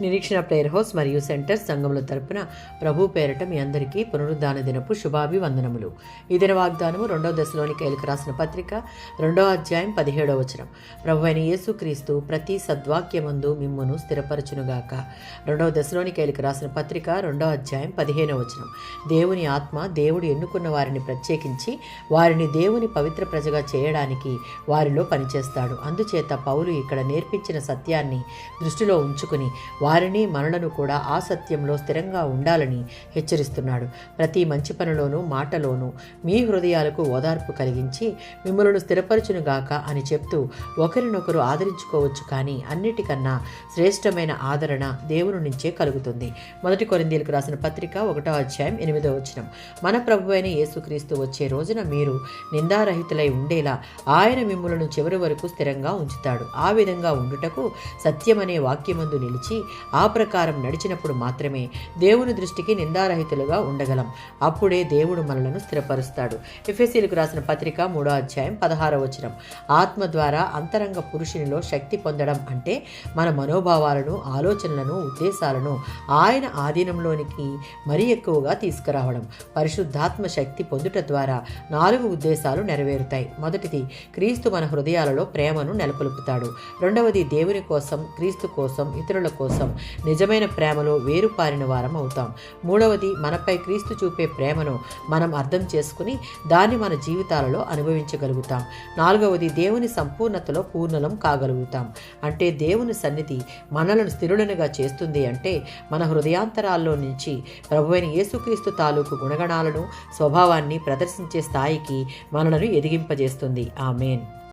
నిరీక్షణ prayer house మరియు centre సంఘముల తరపున ప్రభు పేరట మీ అందరికీ పునరుద్ధాన దినపు శుభాభివందనములు. ఈ దిన వాగ్దానము 2వ దశలోనికైలకు రాసిన పత్రిక 2వ అధ్యాయం 17వ వచనం. ప్రభువైన యేసుక్రీస్తు ప్రతి సద్వాక్యమందు మిమ్మును స్థిరపరచునుగాక. 2వ దశలోనికైలకు రాసిన పత్రిక 2వ అధ్యాయం 15వ వచనం. దేవుని ఆత్మ దేవుడు ఎన్నుకున్న వారిని ప్రత్యేకించి వారిని దేవుని పవిత్ర ప్రజగా చేయడానికి వారిలో పనిచేస్తాడు. అందుచేత పౌలు ఇక్కడ నేర్పించిన సత్యాన్ని దృష్టిలో ఉంచుకుని వారిని మనలను కూడా ఆ సత్యంలో స్థిరంగా ఉండాలని హెచ్చరిస్తున్నాడు. ప్రతి మంచి పనిలోనూ మాటలోనూ మీ హృదయాలకు ఓదార్పు కలిగించి మిమ్మల్ని స్థిరపరచునుగాక అని చెప్తూ ఒకరినొకరు ఆదరించుకోవచ్చు. కానీ అన్నిటికన్నా శ్రేష్టమైన ఆదరణ దేవుని నుంచే కలుగుతుంది. 1 కొరింథీయులకు రాసిన పత్రిక 1వ అధ్యాయం 8వ వచనం. మన ప్రభువైన యేసుక్రీస్తు వచ్చే రోజున మీరు నిందారహితులై ఉండేలా ఆయన మిమ్ములను చివరి వరకు స్థిరంగా ఉంచుతాడు. ఆ విధంగా ఉండుటకు సత్యమనే వాక్యమందు నిలిచి ఆ ప్రకారం నడిచినప్పుడు మాత్రమే దేవుని దృష్టికి నిందారహితులుగా ఉండగలం. అప్పుడే దేవుడు మనలను స్థిరపరుస్తాడు. ఎఫెసీయులకు రాసిన పత్రిక 3వ అధ్యాయం 16వ వచనం. ఆత్మ ద్వారా అంతరంగ పురుషునిలో శక్తి పొందడం అంటే మన మనోభావాలను, ఆలోచనలను, ఉద్దేశాలను ఆయన ఆధీనంలోనికి మరీ ఎక్కువగా తీసుకురావడం. పరిశుద్ధాత్మ శక్తి పొందుట ద్వారా 4 ఉద్దేశాలు నెరవేరుతాయి. మొదటిది, క్రీస్తు మన హృదయాలలో ప్రేమను నెలకొల్పుతాడు. రెండవది, దేవుని కోసం, క్రీస్తు కోసం, ఇతరుల కోసం నిజమైన ప్రేమలో వేరుపారిన వారం అవుతాం. మూడవది, మనపై క్రీస్తు చూపే ప్రేమను మనం అర్థం చేసుకుని దాన్ని మన జీవితాలలో అనుభవించగలుగుతాం. నాలుగవది, దేవుని సంపూర్ణతలో పూర్ణలం కాగలుగుతాం. అంటే దేవుని సన్నిధి మనలను స్థిరులనుగా చేస్తుంది. అంటే మన హృదయాంతరాల్లో నుంచి ప్రభువైన యేసుక్రీస్తు తాలూకు గుణగణాలను, స్వభావాన్ని ప్రదర్శించే స్థాయికి మనలను ఎదిగింపజేస్తుంది. ఆమేన్.